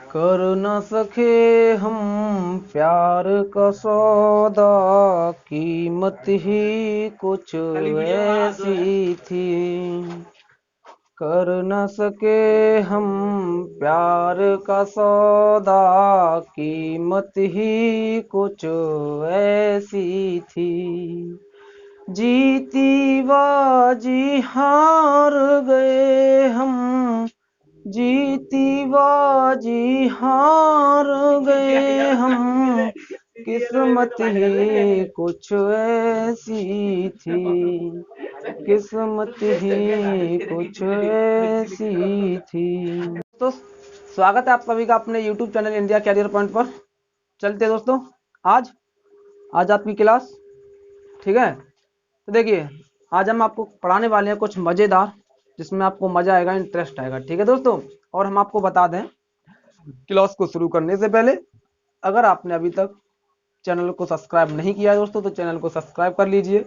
कर न सके हम प्यार का सौदा, कीमत ही कुछ ऐसी थी। कर न सके हम प्यार का सौदा, कीमत ही कुछ ऐसी थी। जीती बाजी हार गए हम, जीती बाजी हार गए हम, किस्मत ही कुछ ऐसी थी, किस्मत ही कुछ ऐसी थी। तो स्वागत है आप सभी का अपने YouTube channel India career point पर। चलते हैं दोस्तों, आज आपकी क्लास, ठीक है। तो देखिए, आज हम आपको पढ़ाने वाले हैं कुछ मज़ेदार, जिसमें आपको मज़ा आएगा, इंटरेस्ट आएगा, ठीक है दोस्तों। और हम आपको बता दें, क्लास को शुरू करने से पहले अगर आपने अभी तक चैनल को सब्सक्राइब नहीं किया है दोस्तों, तो चैनल को सब्सक्राइब कर लीजिए,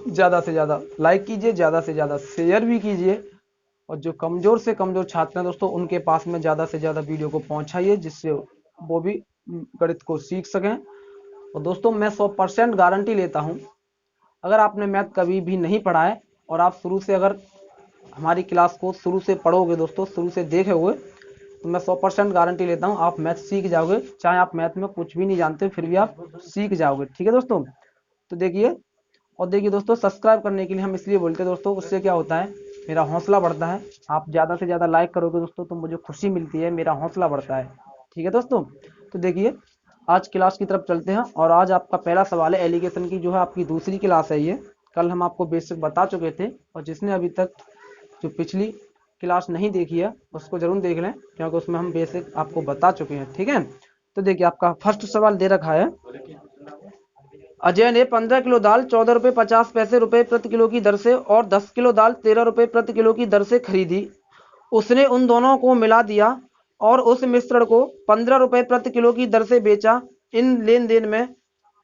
ज़्यादा से ज़्यादा लाइक कीजिए, ज़्यादा से ज़्यादा शेयर भी कीजिए। और जो कमज़ोर से कमज़ोर छात्र हैं दोस्तों, उनके पास में ज़्यादा से ज़्यादा वीडियो को पहुँचाइए, जिससे वो भी गणित को सीख सकें। और दोस्तों, मैं 100% गारंटी लेता हूँ, अगर आपने मैथ कभी भी नहीं पढ़ा है और आप शुरू से अगर हमारी क्लास को शुरू से पढ़ोगे दोस्तों, शुरू से देखे हुए, तो मैं 100% गारंटी लेता हूँ आप मैथ सीख जाओगे। चाहे आप मैथ में कुछ भी नहीं जानते, फिर भी आप सीख जाओगे, ठीक है दोस्तों। तो देखिए, और देखिए दोस्तों, सब्सक्राइब करने के लिए हम इसलिए बोलते हैं दोस्तों, उससे क्या होता है, मेरा हौसला बढ़ता है। आप ज़्यादा से ज़्यादा लाइक करोगे दोस्तों, तो मुझे खुशी मिलती है, मेरा हौसला बढ़ता है, ठीक है दोस्तों। तो देखिए, आज क्लास की तरफ चलते हैं। और आज आपका पहला सवाल है एलिगेशन की, जो है आपकी दूसरी क्लास है ये। कल हम आपको बेसिक बता चुके थे, और जिसने अभी तक जो पिछली क्लास नहीं देखी है उसको जरूर देख लें, क्योंकि उसमें हम बेसिक आपको बता चुके हैं, ठीक है। तो देखिए, आपका फर्स्ट सवाल दे रखा है, अजय ने 15 किलो दाल 14 रुपये 50 पैसे रुपए प्रति किलो की दर से और 10 किलो दाल 13 रुपये प्रति किलो की दर से खरीदी। उसने उन दोनों को मिला दिया और उस मिश्रण को 15 रुपये प्रति किलो की दर से बेचा। इन लेन देन में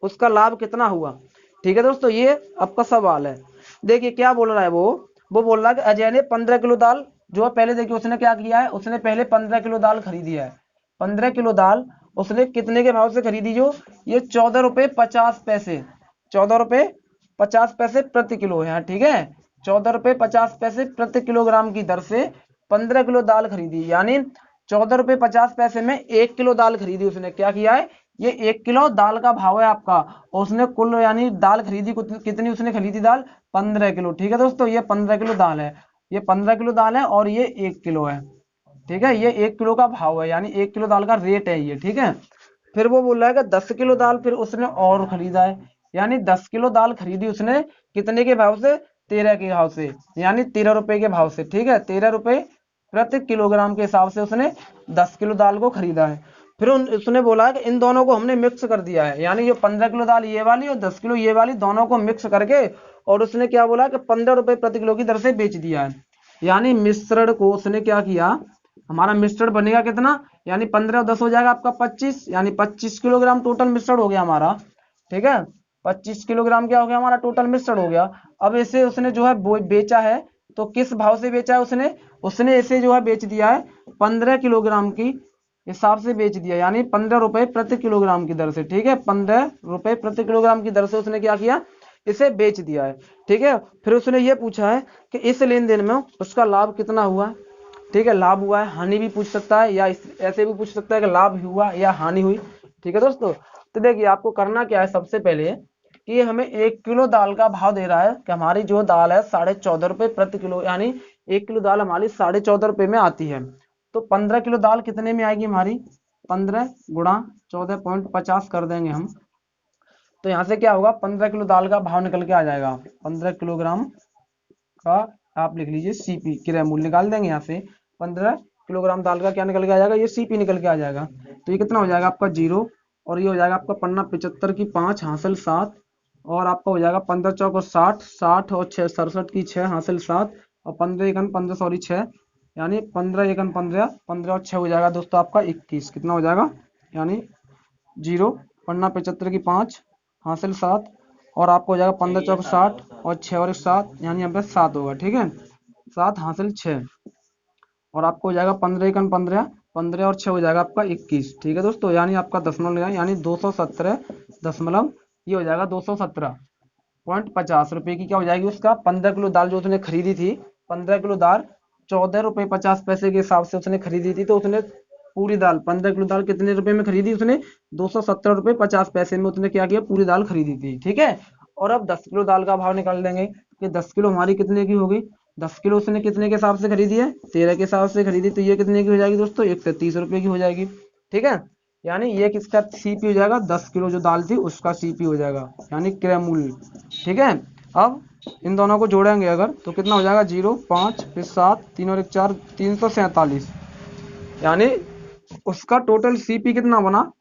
उसका लाभ कितना हुआ? ठीक है दोस्तों, ये आपका सवाल है। देखिए क्या बोल रहा है, वो बोल रहा है कि अजय ने 15 किलो दाल, जो है पहले देखिए उसने क्या किया है, उसने पहले 15 किलो दाल खरीदी है। 15 किलो दाल उसने कितने के भाव से खरीदी? जो ये 14 रुपये 50 पैसे, 14 रुपये 50 पैसे प्रति किलो है, ठीक है। 14 रुपये 50 पैसे प्रति किलोग्राम की दर से 15 किलो दाल खरीदी, यानी 14 रुपये 50 पैसे में 1 किलो दाल खरीदी। उसने क्या किया है, ये 1 किलो दाल का भाव है आपका, और उसने कुल यानी दाल खरीदी कितनी, उसने खरीदी दाल 15 किलो, ठीक है दोस्तों। ये 15 किलो दाल है, ये 15 किलो दाल है, और ये 1 किलो है, ठीक है। ये 1 किलो का भाव है, यानी 1 किलो दाल का रेट है ये, ठीक है। फिर वो बोल रहा है कि 10 किलो दाल फिर उसने और खरीदा है, यानी 10 किलो दाल खरीदी उसने कितने के भाव से? 13 के भाव से, यानी 13 रुपए के भाव से, ठीक है। 13 रुपए प्रति किलोग्राम के हिसाब से उसने 10 किलो दाल को खरीदा है। फिर उसने बोला है कि इन दोनों को हमने मिक्स कर दिया है, यानी जो 15 किलो दाल ये वाली और 10 किलो ये वाली, दोनों को मिक्स करके, और उसने क्या बोला कि 15 रुपए प्रति किलो की दर से बेच दिया है। यानी मिश्रण को उसने क्या किया, हमारा मिश्रण बनेगा कितना, यानी 15 और 10 हो जाएगा आपका 25, यानी 25 किलोग्राम टोटल मिश्रण हो गया हमारा, ठीक है। 25 किलोग्राम क्या हो गया हमारा टोटल मिश्रण हो गया। अब इसे उसने जो है बेचा है, तो किस भाव से बेचा है उसने? उसने इसे जो है बेच दिया है 15 किलोग्राम की हिसाब से बेच दिया, यानी 15 रुपए प्रति किलोग्राम की दर से, ठीक है। 15 रुपए प्रति किलोग्राम की दर से उसने क्या किया, इसे बेच दिया है, ठीक है। फिर उसने ये पूछा है कि इस लेन देन में उसका लाभ कितना हुआ, ठीक है। लाभ हुआ है, हानि भी पूछ सकता है, या ऐसे भी पूछ सकता है कि लाभ हुआ या हानि हुई, ठीक है दोस्तों। तो देखिए, आपको करना क्या है, सबसे पहले कि ये हमें 1 किलो दाल का भाव दे रहा है कि हमारी जो दाल है 14.5 रुपये प्रति किलो, यानी 1 किलो दाल हमारी 14.5 रुपये में आती है। तो 15 किलो दाल कितने में आएगी हमारी? 15 गुणा 14.50 कर देंगे हम, तो यहाँ से क्या होगा, 15 किलो दाल का भाव निकल के आ जाएगा। 15 किलोग्राम का आप लिख लीजिए सीपी, क्रय मूल्य निकाल देंगे यहाँ से। 15 किलोग्राम दाल का क्या निकल के आ जाएगा, ये सीपी निकल के आ जाएगा। तो ये कितना हो जाएगा आपका 0, और ये हो जाएगा आपका पन्ना 75 की 5 हासिल 7, और आपका हो जाएगा 15 चौक 60, 60 और 6 67 की 6 हासिल 7, और 15 एकन 15 सॉरी 6, यानी 15 एकन 15, 15 और 6 हो जाएगा दोस्तों आपका 21। कितना हो जाएगा, यानी 0, पन्ना 75 की 5 हासिल 7, और आपको हो जाएगा 15 चौक 60 और 6 और 7, यानी यहाँ पे 7 होगा, ठीक है। 7 हासिल 6, और आपको हो जाएगा 15 एकन 15, 15 और 6 हो जाएगा आपका 21। ठीक है दोस्तों, यानी आपका दशमलव लगाएं, यानी 217 दशमलव ये हो जाएगा 217.50 रुपए की क्या हो जाएगी उसका 15 किलो दाल जो उसने खरीदी थी। 15 किलो दाल 14 रुपए 50 पैसे के हिसाब से उसने खरीदी थी, तो उसने पूरी दाल 15 किलो दाल कितने रुपए में खरीदी उसने 217 रुपए 50 पैसे में उसने क्या किया पूरी दाल खरीदी थी। ठीक है, और अब 10 किलो दाल का भाव निकाल देंगे कि 10 किलो हमारी कितने की होगी। 10 किलो उसने कितने के हिसाब से खरीदी है 13 के हिसाब से खरीदी, तो ये कितने की हो जाएगी दोस्तों 130 रुपए की हो जाएगी। ठीक है, यानी ये किसका सीपी हो जाएगा 10 किलो जो दाल थी उसका सीपी हो जाएगा, यानी क्रय मूल्य। ठीक है, अब इन दोनों को जोड़ेंगे अगर तो कितना हो जाएगा 0 5 फिर 7 3 और 1 4 347, यानी उसका टोटल सीपी कितना बना,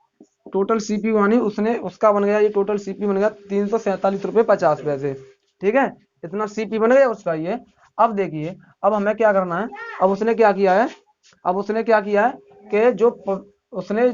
टोटल सीपी यानी उसने उसका बन गया ये टोटल सीपी बन गया 347 रुपए 50 पैसे। ठीक है, इतना सीपी बन गया उसका ये। अब देखिए अब हमें क्या करना है, अब उसने क्या किया है, अब उसने क्या किया है कि उसने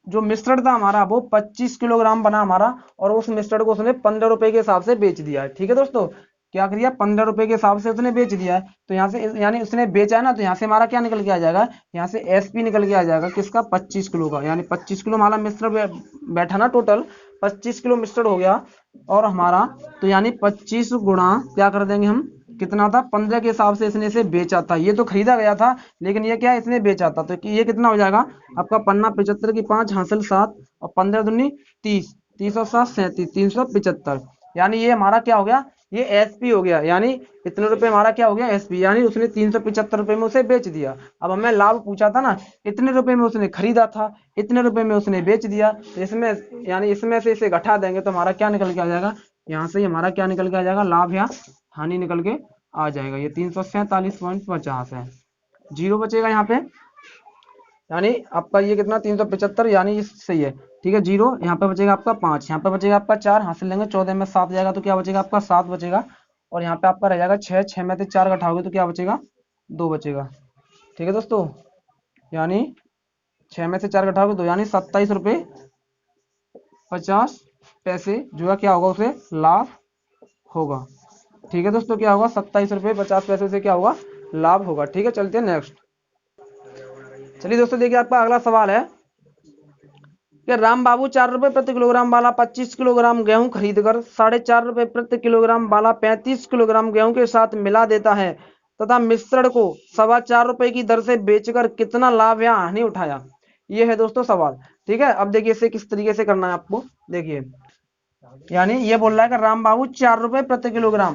जो मिश्रण था हमारा वो 25 किलोग्राम बना हमारा, और उस मिश्रण को उसने 15 रुपए के हिसाब से बेच दिया है। ठीक है दोस्तों, क्या कर दिया 15 रुपए के हिसाब से उसने बेच दिया है, तो यहाँ से यानी उसने बेचा है ना, तो यहाँ से हमारा क्या निकल के आ जाएगा, यहाँ से एसपी निकल के आ जाएगा किसका 25 किलो का, यानी 25 किलो हमारा मिश्रण बैठा ना, टोटल 25 किलो मिश्रण हो गया और हमारा, तो यानी 25 गुणा क्या कर देंगे हम कितना था 15 के हिसाब से इसने इसे बेचा था, ये तो खरीदा गया था लेकिन ये क्या इसने बेचा था, तो ये कितना हो जाएगा आपका पन्ना 75 की 5 हासिल 7 और 15 दूनी 30, 30 और 7 37 375, यानी ये हमारा क्या हो गया ये एसपी हो गया, यानी इतने रुपए हमारा क्या हो गया एसपी, यानी उसने 375 रुपए में उसे बेच दिया। अब हमें लाभ पूछा था ना, इतने रुपए में उसने खरीदा था, इतने रुपए में उसने बेच दिया, तो इसमें यानी इसमें से इसे घटा देंगे तो हमारा क्या निकल के आ जाएगा, यहाँ से हमारा क्या निकल के आ जाएगा लाभ या हानि निकल के आ जाएगा, ये 347.50 है, जीरो बचेगा यहाँ पे, यानी आपका ये कितना 375 यानी ये सही है। ठीक है, जीरो यहाँ पे बचेगा आपका 5, यहाँ पे बचेगा आपका 4 हासिल लेंगे 14 में 7 जाएगा तो क्या बचेगा आपका 7 बचेगा, और यहाँ पे आपका रह जाएगा 6, 6 में से 4 घटाओगे तो क्या बचेगा 2 बचेगा। ठीक है दोस्तों, यानी 6 में से 4 घटाओगे 2, यानी 27 रुपए 50 पैसे जो है क्या होगा उसे लाभ होगा। ठीक है दोस्तों, क्या होगा 27 रुपए 50 पैसे से क्या होगा लाभ होगा। ठीक है, चलते हैं नेक्स्ट। चलिए दोस्तों देखिए आपका अगला सवाल है कि राम बाबू 4 रुपए प्रति किलोग्राम वाला 25 किलोग्राम गेहूं खरीदकर 4.5 रुपए प्रति किलोग्राम वाला 35 किलोग्राम गेहूं के साथ मिला देता है तथा मिश्रण को 4.25 रुपए की दर से बेचकर कितना लाभ या हानि उठाया। ये है दोस्तों सवाल। ठीक है, अब देखिए इसे किस तरीके से करना है आपको, देखिए यानी ये बोल रहा है कि राम बाबू 4 रुपए प्रति किलोग्राम,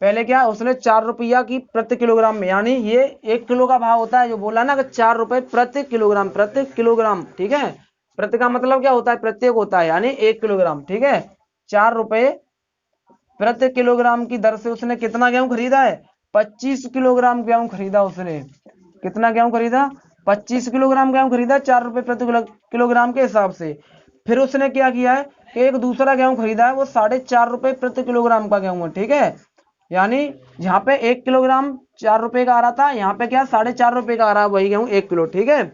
पहले क्या उसने 4 रुपया की प्रति किलोग्राम में, यानी ये 1 किलो का भाव होता है, जो बोला ना कि 4 रुपए प्रति किलोग्राम, प्रति किलोग्राम। ठीक है, प्रति का मतलब क्या होता है प्रत्येक होता है, यानी 1 किलोग्राम। ठीक है, 4 रुपए प्रति किलोग्राम की दर से उसने कितना गेहूं खरीदा है 25 किलोग्राम गेहूं खरीदा उसने, कितना गेहूं खरीदा 25 किलोग्राम गेहूं खरीदा 4 रुपए प्रति किलोग्राम के हिसाब से। फिर उसने क्या किया है कि एक दूसरा गेहूं खरीदा है वो 4.5 रुपए प्रति किलोग्राम का गेहूं है। ठीक है, यानी यहाँ पे 1 किलोग्राम 4 रुपए का आ रहा था, यहाँ पे क्या 4.5 रुपए का आ रहा है वही गेहूं 1 किलो। ठीक है,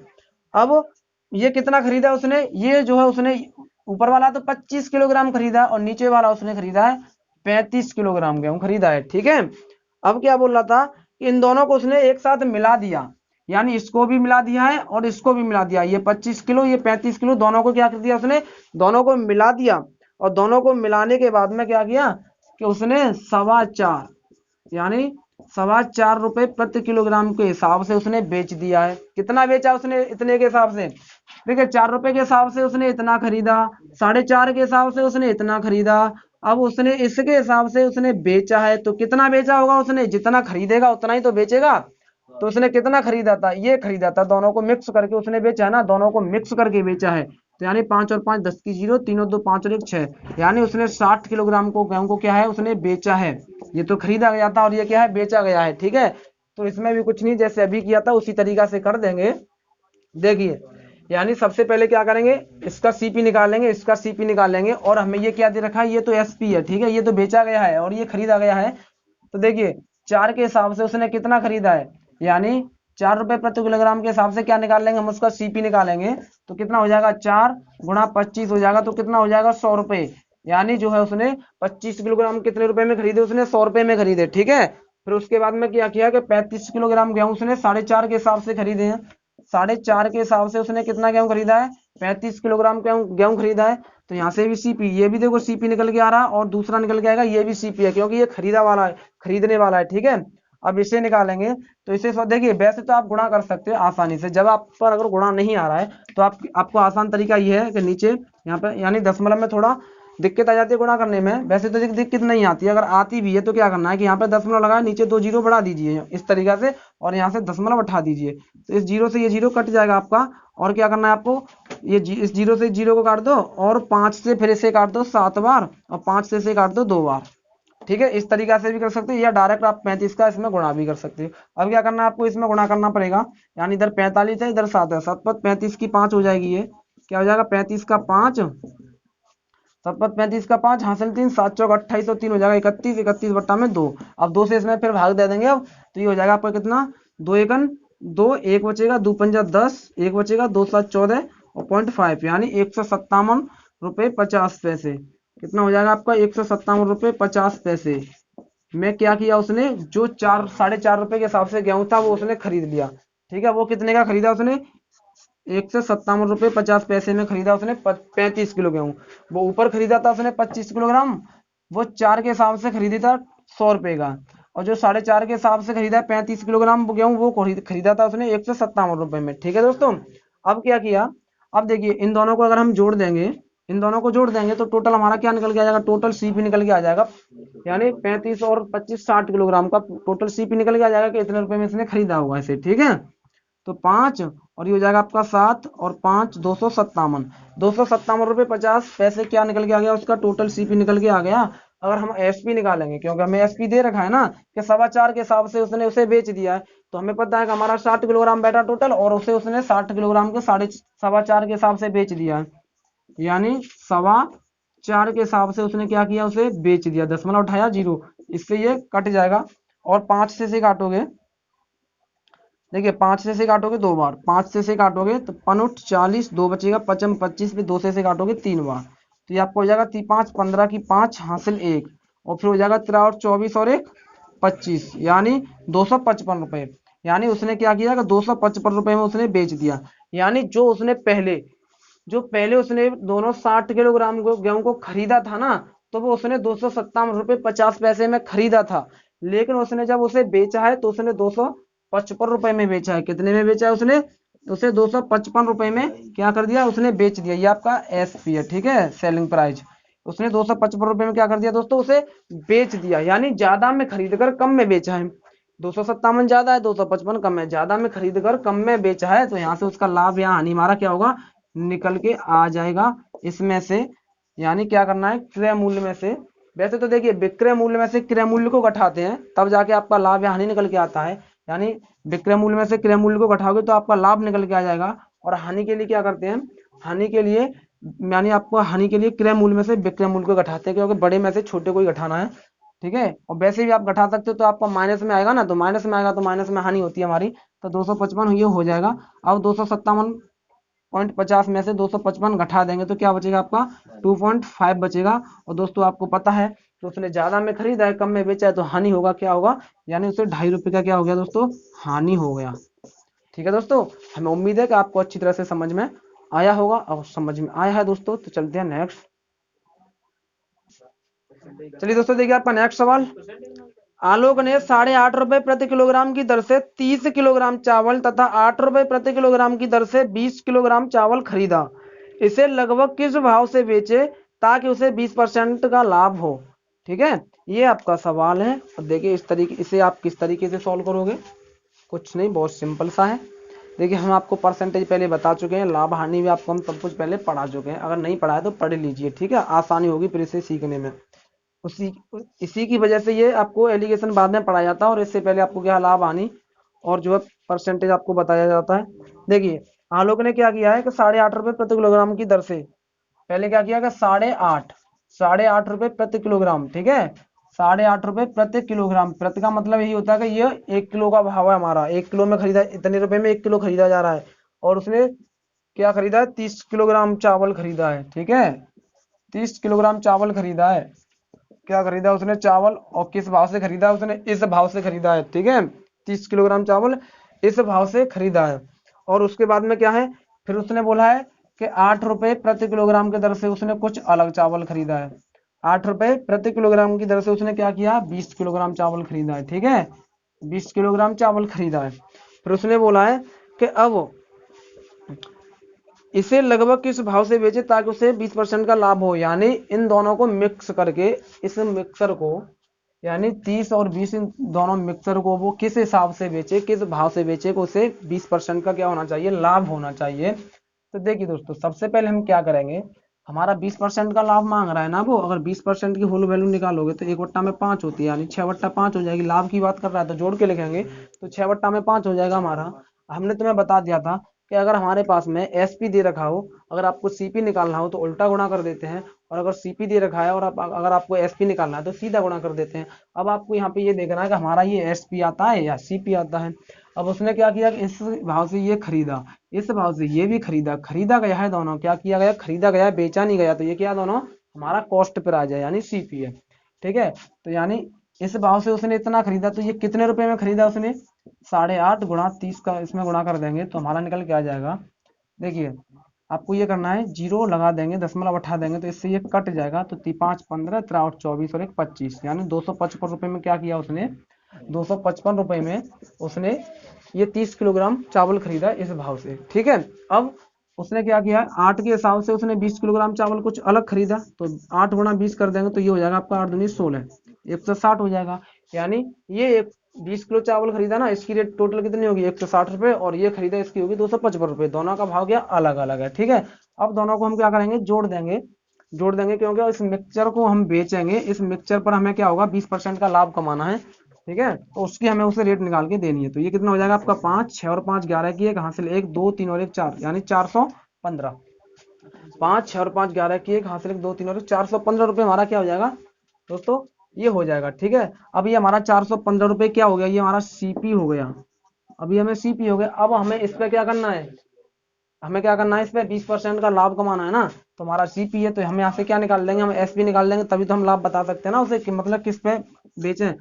अब ये कितना खरीदा उसने, ये जो है उसने ऊपर वाला तो 25 किलोग्राम खरीदा और नीचे वाला उसने खरीदा है 35 किलोग्राम गेहूं खरीदा है। ठीक है, अब क्या बोल रहा था कि इन दोनों को उसने एक साथ मिला दिया, यानी इसको भी मिला दिया है और इसको भी मिला दिया, ये 25 किलो ये 35 किलो दोनों को क्या कर दिया उसने दोनों को मिला दिया, और दोनों को मिलाने के बाद में क्या किया कि उसने 4.25 यानी 4.25 रुपए प्रति किलोग्राम के हिसाब से उसने बेच दिया है। कितना बेचा उसने इतने के हिसाब से, देखिए 4 रुपए के हिसाब से उसने इतना खरीदा, 4.5 के हिसाब से उसने इतना खरीदा, अब उसने इसके हिसाब से उसने बेचा है, तो कितना बेचा होगा उसने जितना खरीदेगा उतना ही तो बेचेगा, तो उसने कितना खरीदा था ये खरीदा था, दोनों को मिक्स करके उसने बेचा है ना, दोनों को मिक्स करके बेचा है, तो यानी 5 और 5 10 की 0, 3 और 2 5 और 1 6, यानी उसने 60 किलोग्राम को गेहूं को क्या है उसने बेचा है। ये तो खरीदा गया था और ये क्या है बेचा गया है। ठीक है, तो इसमें भी कुछ नहीं, जैसे अभी किया था उसी तरीका से कर देंगे। देखिए यानी सबसे पहले क्या करेंगे इसका सीपी निकालेंगे, इसका सीपी निकालेंगे, और हमें ये क्या दे रखा है ये तो एसपी है। ठीक है, ये तो बेचा गया है और ये खरीदा गया है, तो देखिए 4 के हिसाब से उसने कितना खरीदा है, यानी 4 रुपए प्रति किलोग्राम के हिसाब से क्या निकाल लेंगे हम उसका सीपी निकालेंगे, तो कितना हो जाएगा 4 गुणा 25 हो जाएगा, तो कितना हो जाएगा 100 रुपए, यानी जो है उसने 25 किलोग्राम कितने रुपए में खरीदे उसने 100 रुपए में खरीदे। ठीक है, फिर उसके बाद में क्या किया कि 35 किलोग्राम गेहूं उसने 4.5 के हिसाब से खरीदे हैं, 4.5 के हिसाब से उसने कितना गेहूं खरीदा है, 35 किलोग्राम गेहूं खरीदा है। तो यहाँ से भी सीपी, ये भी देखो सीपी निकल के आ रहा है और दूसरा निकल के आएगा, ये भी सीपी है क्योंकि ये खरीदा वाला है, खरीदने वाला है। ठीक है, अब इसे निकालेंगे तो इसे देखिए वैसे तो आप गुणा कर सकते हो आसानी से, जब आप पर अगर गुणा नहीं आ रहा है तो आपको आसान तरीका ये है कि नीचे यहाँ पे यानी दशमलव में थोड़ा दिक्कत आ जाती है गुणा करने में, वैसे तो दिक्कत नहीं आती है, अगर आती भी है तो क्या करना है कि यहाँ पे दशमलव लगाए, नीचे 2 जीरो बढ़ा दीजिए इस तरीका से और यहाँ से दशमलव उठा दीजिए, तो इस जीरो से ये जीरो कट जाएगा आपका। और क्या करना है आपको, इस जीरो से जीरो को काट दो और 5 से फिर इसे काट दो 7 बार और 5 से इसे काट दो 2 बार। ठीक है, इस तरीका से भी कर सकते हो या डायरेक्ट आप 35 का इसमें गुणा भी कर सकते हो। अब क्या करना है आपको, इसमें गुणा करना पड़ेगा, यानी इधर 45 है इधर 7 है, 7 पद 35 की 5 हो जाएगी, ये क्या हो जाएगा 35 का 5, 7 पद 35 का 5 हासिल 3, 7 चौक 28 और 3 हो जाएगा 31, 31 बट्टा में 2। अब 2 से इसमें फिर भाग दे देंगे, अब तो ये हो जाएगा आपका कितना, 2 एकन 2, 1 बचेगा, 2 पंजा 10, 1 बचेगा, 2 7 14 और 0.5 यानी 157 रुपये 50 पैसे। कितना हो जाएगा आपका 157 रुपये 50 पैसे में क्या किया उसने, जो 4.5 रुपए के हिसाब से गेहूं था वो उसने खरीद लिया। ठीक है, वो कितने का खरीदा उसने, 157 रुपये 50 पैसे में खरीदा उसने 35 किलो गेहूं। वो ऊपर खरीदा था उसने 25 किलोग्राम, वो 4 के हिसाब से खरीदी था 100 रुपए का, और जो 4.5 के हिसाब से खरीदा 35 किलोग्राम गेहूं वो खरीदा था उसने 157 रुपए में। ठीक है दोस्तों, अब क्या किया, अब देखिए इन दोनों को अगर हम जोड़ देंगे, इन दोनों को जोड़ देंगे तो टोटल हमारा क्या निकल के आ जाएगा, टोटल सीपी निकल के आ जाएगा, यानी 35 और 25 60 किलोग्राम का टोटल सीपी निकल के आ जाएगा कि इतने रुपए में इसने खरीदा हुआ इसे। ठीक है, तो 5 और ये हो जाएगा आपका 7 और 5 257 रुपये 50 पैसे क्या निकल के आ गया, उसका टोटल सीपी निकल के आ गया। अगर हम एसपी निकालेंगे, क्योंकि हमें एसपी दे रखा है ना कि 4.25 के हिसाब से उसने उसे बेच दिया है, तो हमें पता है कि हमारा 60 किलोग्राम बैठा टोटल और उसे उसने 60 किलोग्राम के 4.25 के हिसाब से बेच दिया है, यानी 4.25 के हिसाब से उसने क्या किया, उसे बेच दिया, दशमलव उठाया जीरो, इससे ये कट जाएगा। और 5 से काटोगे, देखिए 5 से काटोगे 2 बार, 5 से काटोगे तो 5 40, 2 बचेगा 55 25 पे 2 से काटोगे 3 बार, तो ये आपको हो जाएगा 5 15 की 5 हासिल 1 और फिर हो जाएगा 13 और 24 और 1 25 यानी 255 रुपए। यानी उसने क्या किया कि 255 रुपए में उसने बेच दिया, यानी जो पहले उसने दोनों 60 किलोग्राम गेहूं को खरीदा था ना, तो वो उसने 257 रुपये 50 पैसे में खरीदा था, लेकिन उसने जब उसे बेचा है तो उसने 255 रुपए में बेचा है। कितने में बेचा है उसने, उसे 255 रुपए में क्या कर दिया, उसने बेच दिया। ये आपका एसपी है, ठीक है, सेलिंग प्राइस। उसने 255 रुपए में क्या कर दिया दोस्तों, उसे बेच दिया, यानी ज्यादा में खरीद कर कम में बेचा है। 257 ज्यादा है, 255 कम है, ज्यादा में खरीद कर कम में बेचा है, तो यहाँ से उसका लाभ या हानि हमारा क्या होगा, निकल के आ जाएगा इसमें से। यानी क्या करना है, क्रय मूल्य में से, वैसे तो देखिए विक्रय मूल्य में से क्रय मूल्य को घटाते हैं तब जाके आपका लाभ या हानि निकल के आता है, यानी विक्रय मूल्य में से क्रय मूल्य को घटाओगे तो आपका लाभ निकल के आ जाएगा। और हानि के लिए क्या करते हैं, हानि के लिए यानी आपको हानि के लिए क्रय मूल्य में से विक्रय मूल्य को घटाते हैं, क्योंकि बड़े में से छोटे को ही घटाना है। ठीक है, और वैसे भी आप घटा सकते हो, तो आपका माइनस में आएगा ना, तो माइनस में आएगा तो माइनस में हानि होती है हमारी, तो 255 ये हो जाएगा। अब 257.50 में से 255 घटा देंगे तो क्या बचेगा आपका 2.5 बचेगा। और दोस्तों आपको पता है तो उसने ज्यादा में खरीदा है कम में बेचा है, तो हानि होगा, क्या होगा, यानी उसे 2.5 रुपये का क्या हो गया दोस्तों, हानि हो गया। ठीक है दोस्तों, हमें उम्मीद है कि आपको अच्छी तरह से समझ में आया होगा। अब समझ में आया है दोस्तों तो चलते हैं नेक्स्ट। चलिए दोस्तों देखिए आपका नेक्स्ट सवाल, आलोक ने 8.5 रुपए प्रति किलोग्राम की दर से 30 किलोग्राम चावल तथा 8 रुपए प्रति किलोग्राम की दर से 20 किलोग्राम चावल खरीदा, इसे लगभग किस भाव से बेचे ताकि उसे 20% का लाभ हो। ठीक है, ये आपका सवाल है। और देखिए इस तरीके इसे आप किस तरीके से सॉल्व करोगे, कुछ नहीं, बहुत सिंपल सा है। देखिए हम आपको परसेंटेज पहले बता चुके हैं, लाभ हानि भी आपको हम सब कुछ पहले पढ़ा चुके हैं, अगर नहीं पढ़ा है तो पढ़ लीजिए। ठीक है, आसानी होगी फिर इसे सीखने में। इसी की वजह से ये आपको एलिगेशन बाद में पढ़ाया जाता है, और इससे पहले आपको क्या लाभ हानि और जो है परसेंटेज आपको बताया जाता है। देखिए आलोक ने क्या किया है कि 8.5 रुपए प्रति किलोग्राम की दर से, पहले क्या किया कि 8.5 रुपए प्रति किलोग्राम। ठीक है, 8.5 रुपए प्रति किलोग्राम, प्रति का मतलब यही होता है कि ये 1 किलो का भाव है हमारा, 1 किलो में खरीदा, इतने रुपए में 1 किलो खरीदा जा रहा है, और उसने क्या खरीदा है, 30 किलोग्राम चावल खरीदा है। ठीक है, 30 किलोग्राम चावल खरीदा है, क्या खरीदा उसने चावल, और किस भाव से खरीदा उसने, इस भाव से खरीदा है। ठीक है, 30 किलोग्राम चावल इस भाव से खरीदा है। और उसके बाद में क्या है, फिर उसने बोला है कि 8 रुपए प्रति किलोग्राम की दर से उसने कुछ अलग चावल खरीदा है। 8 रुपए प्रति किलोग्राम की दर से उसने क्या किया, 20 किलोग्राम चावल खरीदा है। ठीक है, 20 किलोग्राम चावल खरीदा है। फिर उसने बोला है कि अब इसे लगभग किस भाव से बेचे ताकि उसे 20% का लाभ हो, यानी इन दोनों को मिक्स करके, इस मिक्सर को यानी 30 और 20 इन दोनों मिक्सर को वो किस हिसाब से बेचे, किस भाव से बेचे को उसे 20% का क्या होना चाहिए, लाभ होना चाहिए। तो देखिए दोस्तों, सबसे पहले हम क्या करेंगे, हमारा 20% का लाभ मांग रहा है ना वो, अगर 20% की होल वैल्यू निकालोगे तो 1/5 होती है, यानी 6/5 हो जाएगी। लाभ की बात कर रहा है तो जोड़ के लिखेंगे तो 6/5 हो जाएगा हमारा। हमने तुम्हें बता दिया था कि अगर हमारे पास में एसपी दे रखा हो, अगर आपको सीपी निकालना हो तो उल्टा गुणा कर देते हैं, और अगर सीपी दे रखा है और अगर आपको एसपी निकालना है तो सीधा गुणा कर देते हैं। अब आपको यहाँ पे ये देखना है कि हमारा ये एसपी आता है या सीपी आता है। अब उसने क्या किया कि इस भाव से ये खरीदा, इस भाव से ये भी खरीदा, खरीदा गया है दोनों, क्या किया गया, खरीदा गया है, बेचा नहीं गया, तो ये क्या दोनों हमारा कॉस्ट पर आ जाए, यानी सीपी है। ठीक है, तो यानी इस भाव से उसने इतना खरीदा, तो ये कितने रुपए में खरीदा उसने, 8.5 गुणा 30 का इसमें गुणा कर देंगे तो हमारा निकल के आ जाएगा। देखिए आपको ये करना है, जीरो लगा देंगे, दशमलव उठा देंगे तो इससे ये कट जाएगा, तो 5 15 3 और 24 और 1 25, यानी 255 रुपए में क्या किया उसने, 255 रुपए में उसने ये 30 किलोग्राम चावल खरीदा इस भाव से। ठीक है, अब उसने क्या किया, 8 के हिसाब से उसने 20 किलोग्राम चावल कुछ अलग खरीदा, तो 8 गुणा 20 कर देंगे तो ये हो जाएगा आपका 8 दूनी 16, 160 हो जाएगा। यानी ये 20 किलो चावल खरीदा ना, इसकी रेट टोटल कितनी होगी, 160 रुपए, और ये खरीदा इसकी होगी 255 रुपए, दोनों का भाव क्या अलग अलग है। ठीक है, अब दोनों को हम क्या करेंगे, जोड़ देंगे, जोड़ देंगे क्योंकि इस मिक्सचर को हम बेचेंगे, इस मिक्सचर पर हमें क्या होगा, 20% का लाभ कमाना है। ठीक है, तो उसकी हमें उसे रेट निकाल के देनी है। तो ये कितना हो जाएगा आपका, 5 6 और 5 11 की एक हासिल 1 2 3 और 1 4, यानी 415। 5 6 और 5 11 की एक हासिल 1 2 3 और 415 रुपए हमारा क्या हो जाएगा दोस्तों, ये हो जाएगा। ठीक है, अब ये हमारा 415 रुपए क्या हो गया, ये हमारा सीपी हो गया। अभी हमें सीपी हो गया, अब हमें इस पे क्या करना है, हमें क्या करना है, इस पे 20% का लाभ कमाना है ना, तो हमारा सीपी है, तो हम यहाँ से क्या निकाल देंगे, हम एसपी निकाल देंगे, तभी तो हम लाभ बता सकते हैं ना उसे कि मतलब किस पे बेचें।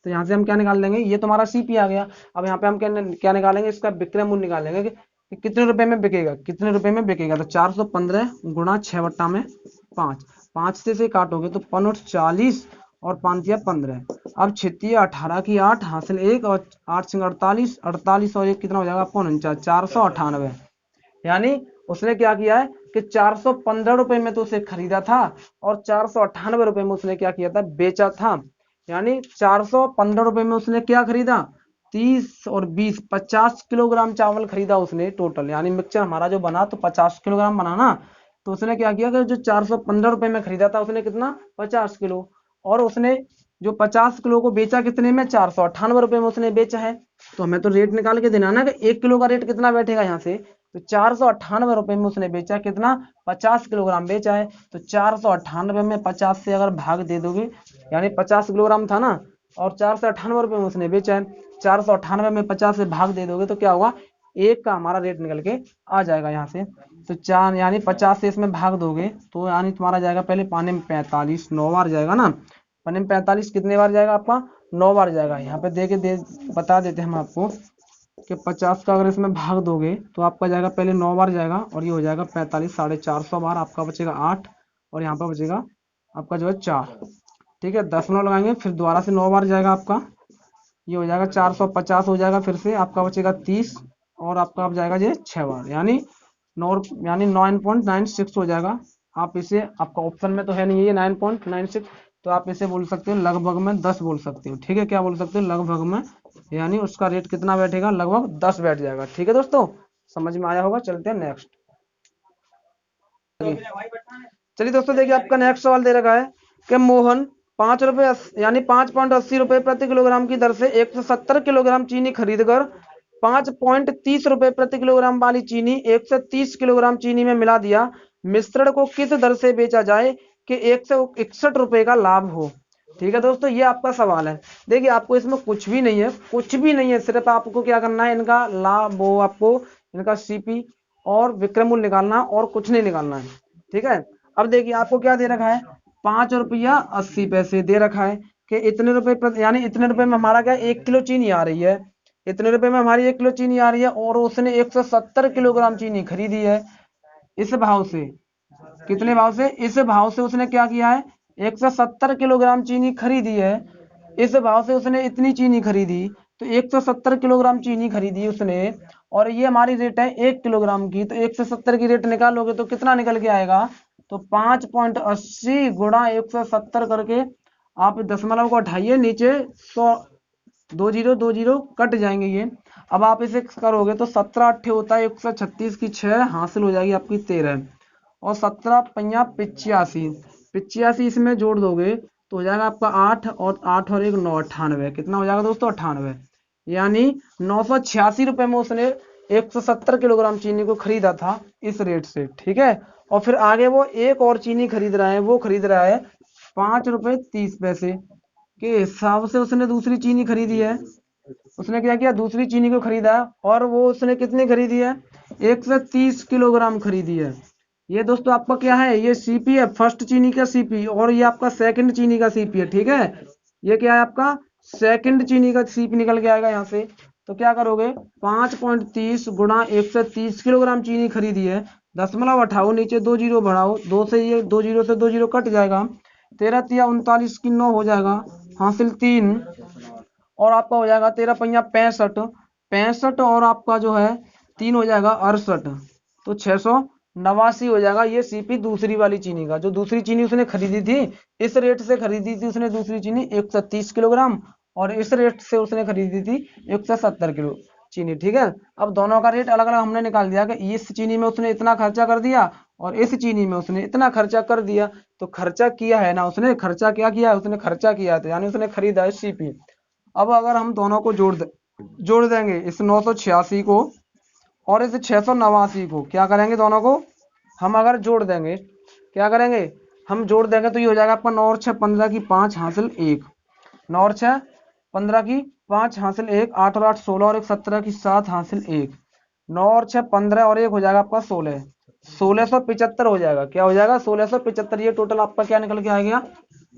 तो यहाँ से हम क्या निकाल देंगे, ये तो हमारा सीपी आ गया। अब यहाँ पे हम क्या निकालेंगे, इसका विक्रय मूल्य निकालेंगे कि कितने रुपए में बिकेगा, कितने रुपए में बिकेगा। तो 415 गुणा 6/5, 5 से काटोगे तो 40 और 5 या 15, अब 6 18 की 8 हासिल 1 और 8 सिंह 48, 48 और 1 कितना हो जाएगा आपको 49, 498। यानी उसने क्या किया है कि 415 रुपए में तो उसे खरीदा था और 498 रुपए में उसने क्या किया था, बेचा था। यानी 415 रुपए में उसने क्या खरीदा, 30 और 20 50 किलोग्राम चावल खरीदा उसने टोटल, यानी मिक्सचर हमारा जो बना तो 50 किलोग्राम बना ना। तो उसने क्या किया कि जो 415 रुपए में खरीदा था उसने कितना, 50 किलो, और उसने जो 50 किलो को बेचा कितने में, 498 रुपए में उसने बेचा है। तो हमें तो रेट निकाल के देना ना कि 1 किलो का रेट कितना बैठेगा यहाँ से, तो 498 रुपए में उसने बेचा कितना, 50 किलोग्राम बेचा है। तो 498 में 50 से अगर भाग दे दोगे, यानी 50 किलोग्राम था ना, और 498 रुपए में उसने बेचा है, 498 में 50 से भाग दे दोगे तो क्या होगा, एक का हमारा रेट निकल के आ जाएगा यहाँ से। तो 4 यानी 50 से इसमें भाग दोगे तो यानी तुम्हारा जाएगा पहले पाने में 45, 9 बार जाएगा ना, पाने में 45 कितने बार जाएगा आपका, 9 बार जाएगा। यहाँ पे बता देते हैं हम आपको कि 50 का अगर इसमें भाग दोगे तो आपका जाएगा पहले 9 बार जाएगा, और ये हो जाएगा 45, 450 बार, आपका बचेगा 8, और यहाँ पर बचेगा आपका जो है 4। ठीक है, 10 लगाएंगे, फिर दोबारा से 9 बार जाएगा आपका, ये हो जाएगा 450 हो जाएगा, फिर से आपका बचेगा 30, और आपका अब जाएगा ये 6 बार, यानी 9 यानी 9.96 हो जाएगा। आप इसे, आपका ऑप्शन में तो है नहीं ये 9.96, तो आप इसे बोल सकते हो लगभग में 10 बोल सकते हो। ठीक है, क्या बोल सकते हो, लगभग में, यानी उसका रेट कितना बैठेगा, लगभग 10 बैठ जाएगा। ठीक है दोस्तों, समझ में आया होगा। चलते हैं नेक्स्ट। चलिए दोस्तों, देखिए आपका नेक्स्ट सवाल दे रखा है कि मोहन 5 रुपए यानी 5.80 रुपए प्रति किलोग्राम की दर से 170 किलोग्राम चीनी खरीद कर 5.30 रुपए प्रति किलोग्राम वाली चीनी 130 किलोग्राम चीनी में मिला दिया। मिश्रण को किस दर से बेचा जाए कि 161 रुपए का लाभ हो। ठीक है दोस्तों, ये आपका सवाल है। देखिए आपको इसमें कुछ भी नहीं है, कुछ भी नहीं है, सिर्फ आपको क्या करना है, इनका लाभ, वो आपको इनका सीपी और विक्रय मूल्य निकालना, और कुछ नहीं निकालना है। ठीक है, अब देखिए आपको क्या दे रखा है, 5 रुपया 80 पैसे दे रखा है कि इतने रुपए यानी इतने रुपए में हमारा क्या 1 किलो चीनी आ रही है, इतने रुपए में हमारी 1 किलो चीनी आ रही है और उसने 170 किलोग्राम चीनी खरीदी है इस भाव से। कितने भाव से? इस भाव से उसने क्या किया है, 170 किलोग्राम चीनी खरीदी है। इस भाव से उसने इतनी चीनी खरीदी, तो 170 किलोग्राम चीनी खरीदी उसने, और ये हमारी रेट है 1 किलोग्राम की। तो 170 की रेट निकालोगे तो कितना निकल के आएगा, तो 5.80 गुणा 170 करके आप दशमलव को हटाइए, नीचे 100 दो जीरो कट जाएंगे ये। अब आप इसे करोगे तो 17 अट्ठे होता है 136 की 6 हासिल हो जाएगी आपकी 13, और 17 पंजा 85, 85 इसमें जोड़ दोगे तो हो जाएगा आपका 8, और 8 और 1 9, 98। कितना हो जाएगा दोस्तों, 98। यानी 986 रुपए में उसने 170 किलोग्राम चीनी को खरीदा था इस रेट से। ठीक है, और फिर आगे वो एक और चीनी खरीद रहा है, वो खरीद रहा है 5 रुपए 30 पैसे के हिसाब से उसने दूसरी चीनी खरीदी है। उसने क्या किया, दूसरी चीनी को खरीदा, और वो उसने कितनी खरीदी है, 130 किलोग्राम खरीदी है। ये दोस्तों आपका क्या है, ये सीपी है, फर्स्ट चीनी का सीपी, और ये आपका सेकंड चीनी का सीपी है। ठीक है, ये क्या है आपका सेकंड चीनी का सीपी निकल के आएगा यहाँ से। तो क्या करोगे, 5.30 गुणा 130 किलोग्राम चीनी खरीदी है, दशमलव हटाओ, नीचे 2 जीरो बढ़ाओ, 2 से ये 2 जीरो से 2 जीरो कट जाएगा, 13 तिया 39 की 9 हो जाएगा, हासिल 3, और आपका हो जाएगा 13 पंजा 65, 65 और आपका जो है 3 हो जाएगा 68, तो 689 हो जाएगा। ये सीपी दूसरी वाली चीनी का, जो दूसरी चीनी उसने खरीदी थी इस रेट से खरीदी थी उसने दूसरी चीनी 130 किलोग्राम, और इस रेट से उसने खरीदी थी 170 किलो चीनी। ठीक है, अब दोनों का रेट अलग अलग हमने निकाल दिया कि इस चीनी में उसने इतना खर्चा कर दिया और इस चीनी में उसने इतना खर्चा कर दिया। तो खर्चा किया है ना उसने, खर्चा क्या किया है उसने, खर्चा किया है, तो यानी उसने खरीदा है सीपी। अब अगर हम दोनों को जोड़ देंगे, इस 986 को और इस 689 को, क्या करेंगे, दोनों को हम अगर जोड़ देंगे, क्या करेंगे, हम जोड़ देंगे तो ये हो जाएगा आपका 9 और 6 15 की 5 हासिल 1, 9 और 6 15 की 5 हासिल 1, 8 और 8 16 और 1 17 की 7 हासिल 1, 9 और 6 15 और 1 हो जाएगा आपका 16, 1675 हो जाएगा। क्या हो जाएगा, 1675। ये टोटल आपका क्या निकल के आ गया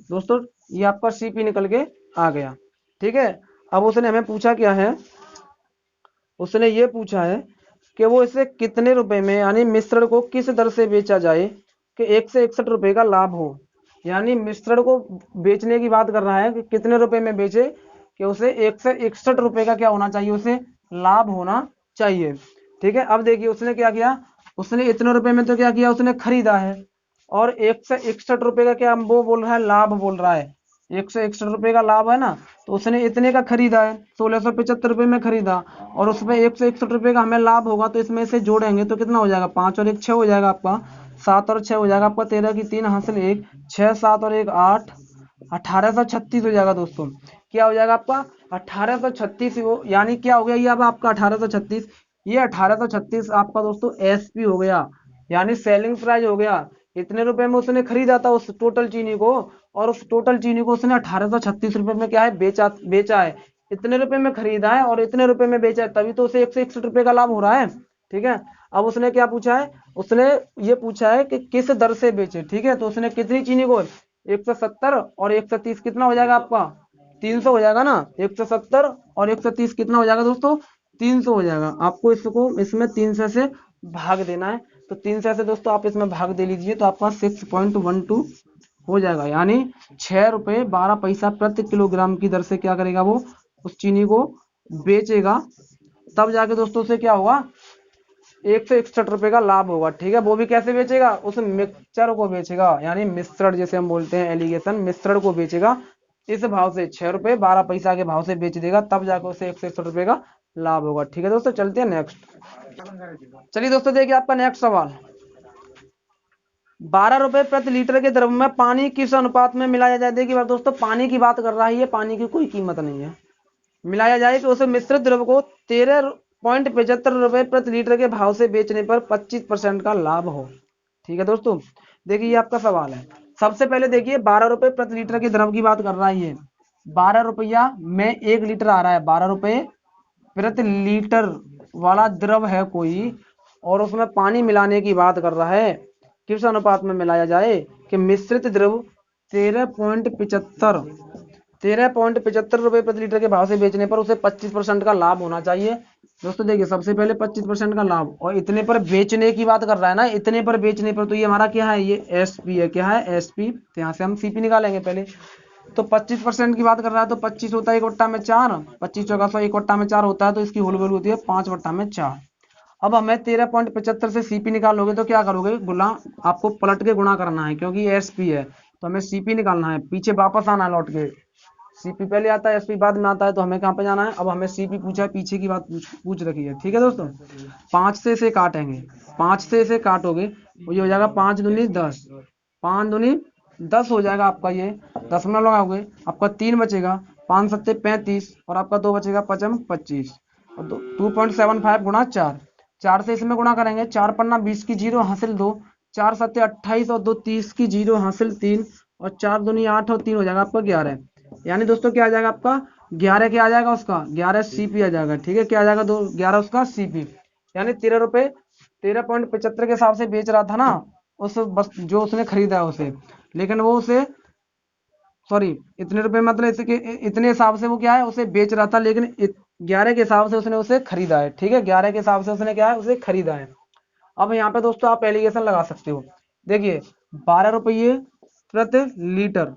दोस्तों, ये आपका सीपी निकल के आ गया। ठीक है, अब उसने हमें पूछा क्या है, उसने ये पूछा है कि वो इसे कितने रुपए में, यानी मिश्रण को किस दर से बेचा जाए कि 161 रुपए का लाभ हो। यानी मिश्रण को बेचने की बात कर रहा है कि कितने रुपए में बेचे कि उसे 161 रुपए का क्या होना चाहिए, उसे लाभ होना चाहिए। ठीक है, अब देखिए उसने क्या किया, उसने इतने रुपए में तो क्या किया, उसने खरीदा है, और 161 रुपए का क्या वो बोल रहा है, लाभ बोल रहा है, 161 रुपए का लाभ है ना। तो उसने इतने का खरीदा है, 1675 रुपए में खरीदा, और उसमें 161 रुपए का हमें लाभ होगा, तो इसमें से जोड़ेंगे तो कितना हो जाएगा, 5 और 1 6 हो जाएगा आपका, 7 और 6 हो जाएगा आपका 13 की 3 हासिल 1, 6 7 और 1 8, 1836 हो जाएगा दोस्तों। क्या हो जाएगा आपका 1836, वो यानी क्या हो गया ये अब आपका 1836, ये 1836 आपका दोस्तों एसपी हो गया, यानी सेलिंग प्राइस हो गया। इतने रुपए में उसने खरीदा था उस टोटल चीनी को, और उस टोटल चीनी को उसने 1836 रुपए में क्या है, बेचा है। इतने रुपए में खरीदा है और इतने रुपए में बेचा है, तभी तो उसे 161 रुपए का लाभ हो रहा है। ठीक है, अब उसने क्या पूछा है, उसने ये पूछा है कि किस दर से बेचे। ठीक है, तो उसने कितनी चीनी को, 170 और 130 कितना हो जाएगा आपका, 300 हो जाएगा ना, 170 और 130 कितना हो जाएगा दोस्तों, 300 हो जाएगा। आपको इसको इसमें 300 से भाग देना है, तो 300 से दोस्तों आप इसमें भाग दे लीजिए, तो आपका 6.12 हो जाएगा। यानी 6 रुपये 12 पैसा प्रति किलोग्राम की दर से क्या करेगा, वो उस चीनी को बेचेगा, तब जाके दोस्तों से क्या होगा, 161 रुपए का लाभ होगा। ठीक है, वो भी कैसे बेचेगा, उस मिक्सचर को बेचेगा, यानी मिश्रण जिसे हम बोलते हैं, एलिगेशन मिश्रण को बेचेगा, इस भाव से 6 रुपए 12 पैसा के भाव से बेच देगा, तब जाकर उसे 161 रुपए का लाभ होगा। ठीक है दोस्तों, चलते हैं नेक्स्ट। चलिए दोस्तों देखिए आपका नेक्स्ट सवाल, 12 रुपए प्रति लीटर के द्रव्य में पानी किस अनुपात में मिलाया जाए। देखिए दोस्तों, पानी की बात कर रहा है, ये पानी की कोई कीमत नहीं है, मिलाया जाए कि उसे मिश्रित द्रव्य को 13.75 रुपए प्रति लीटर के भाव से बेचने पर 25% का लाभ हो। ठीक है दोस्तों, देखिए ये आपका सवाल है। सबसे पहले देखिए 12 रुपए प्रति लीटर के द्रव्य की बात कर रहा है, ये 12 रुपया में 1 लीटर आ रहा है, 12 रुपए प्रति लीटर वाला द्रव है कोई, और उसमें पानी मिलाने की बात कर रहा है, किस अनुपात में मिलाया जाए कि मिश्रित द्रव 13.75 13.75 रुपये प्रति लीटर के भाव से बेचने पर उसे 25% का लाभ होना चाहिए। दोस्तों देखिए, सबसे पहले 25% का लाभ, और इतने पर बेचने की बात कर रहा है ना, इतने पर बेचने पर, तो ये हमारा क्या है, ये एसपी है। क्या है, एसपी। तो यहाँ से हम सीपी निकालेंगे पहले। तो 25% की बात कर रहा है, तो 25 होता है 1/4 में 4, 25 चौका 100, 1/4 होता है, तो इसकी होल वैल्यू होती है 5/4। अब हमें 13.75 से सीपी निकालोगे तो क्या करोगे, गुना, आपको पलट के गुणा करना है, क्योंकि ये एसपी है, तो हमें सीपी निकालना है, पीछे वापस आना है लौट के। सीपी पहले आता है, एसपी बाद में आता है, तो हमें कहाँ पे जाना है, अब हमें सीपी पूछा है, पीछे की बात पूछ रखी है। ठीक है दोस्तों, 5 से इसे काटेंगे, 5 से इसे काटोगे तो ये हो जाएगा 5 दूनी 10, 5 दूनी 10 हो जाएगा आपका, ये 10 में लगाओगे आपका 3 बचेगा, 5 सत्ते 35, और आपका 2 बचेगा, 5 25, और 2.75 गुणा 4, 4 से इसमें गुणा करेंगे, 4 पन्ना 20 की 0 हासिल 2, 4 सत्ते 28 और 2 30 की 0 हासिल 3, और 4 दूनी 8 और 3 हो जाएगा आपका 11। यानी दोस्तों क्या आ जाएगा आपका 11, क्या आ जाएगा उसका 11 सीपी आ जाएगा। ठीक है, क्या आ जाएगा 11 उसका सीपी। यानी 13.75 के हिसाब से बेच रहा था ना उस, बस जो उसने खरीदा है उसे, लेकिन वो उसे, सॉरी, इतने रुपए मतलब इतने हिसाब से वो क्या है, उसे बेच रहा था, लेकिन 11 के हिसाब से उसने उसे खरीदा है। ठीक है, 11 के हिसाब से उसने क्या है, उसे खरीदा है। अब यहाँ पे दोस्तों आप एलिगेशन लगा सकते हो। देखिए, 12 रुपये प्रति लीटर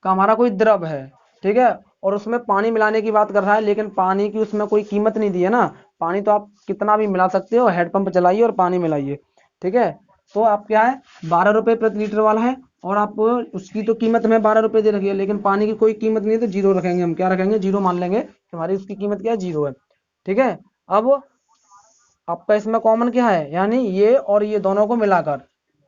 का हमारा कोई द्रव है, ठीक है, और उसमें पानी मिलाने की बात कर रहा है, लेकिन पानी की उसमें कोई कीमत नहीं दी है ना, पानी तो आप कितना भी मिला सकते हो, हेडपंप चलाइए और पानी मिलाइए। ठीक है, तो आप क्या है, 12 रुपये प्रति लीटर वाला है, और आप उसकी तो कीमत हमें 12 रुपये दे रखी है, लेकिन पानी की कोई कीमत नहीं है, तो जीरो रखेंगे हम। क्या रखेंगे, जीरो मान लेंगे कि हमारी उसकी कीमत क्या है, जीरो है। ठीक है, अब आपका इसमें कॉमन क्या है, यानी ये और ये दोनों को मिलाकर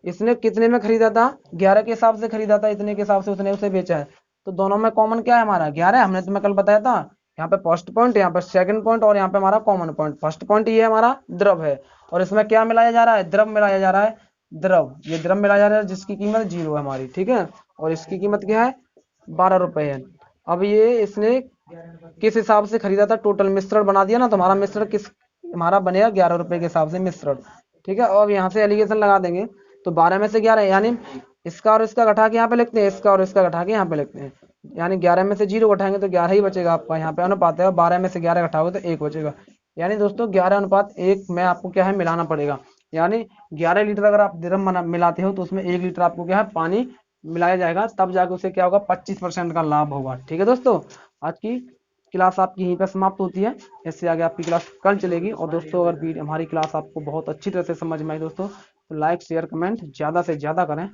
इसने कितने में खरीदा था, 11 के हिसाब से खरीदा था, इतने के हिसाब से उसने उसे बेचा है, तो दोनों में कॉमन क्या है हमारा 11। हमने तुम्हें कल बताया था, यहाँ पे फर्स्ट पॉइंट, यहाँ पे सेकंड पॉइंट, और यहाँ पे हमारा कॉमन पॉइंट। फर्स्ट पॉइंट ये हमारा द्रव है, और इसमें क्या मिलाया जा रहा है, द्रव मिलाया जा रहा है, द्रव, ये द्रव मिलाया जा रहा है, जिसकी कीमत 0 है हमारी। ठीक है, और इसकी कीमत क्या है, 12 रुपए है। अब ये इसने किस हिसाब से खरीदा था, टोटल मिश्रण बना दिया ना, तो हमारा मिश्रण किस, हमारा बनेगा 11 रुपए के हिसाब से मिश्रण। ठीक है, और यहाँ से एलिगेशन लगा देंगे, तो 12 में से 11, यानी इसका और इसका घटा के यहाँ पे लिखते हैं, इसका और इसका घटा के यहाँ पे लिखते हैं, यानी 11 में से 0 घटाएंगे तो 11 ही बचेगा आपका। यहाँ पे अनुपात है, 12 में से 11 घटाओगे तो 1 बचेगा। यानी दोस्तों 11:1 में आपको क्या है, मिलाना पड़ेगा। यानी 11 लीटर अगर आप द्रव मिलाते हो, तो उसमें 1 लीटर आपको क्या है, पानी मिलाया जाएगा, तब जाके उसे क्या होगा, 25% का लाभ होगा। ठीक है दोस्तों, आज की क्लास आपकी यहीं पर समाप्त होती है। इससे आगे आपकी क्लास कल चलेगी। और दोस्तों अगर हमारी क्लास आपको बहुत अच्छी तरह से समझ में आई दोस्तों, तो लाइक शेयर कमेंट ज़्यादा से ज़्यादा करें।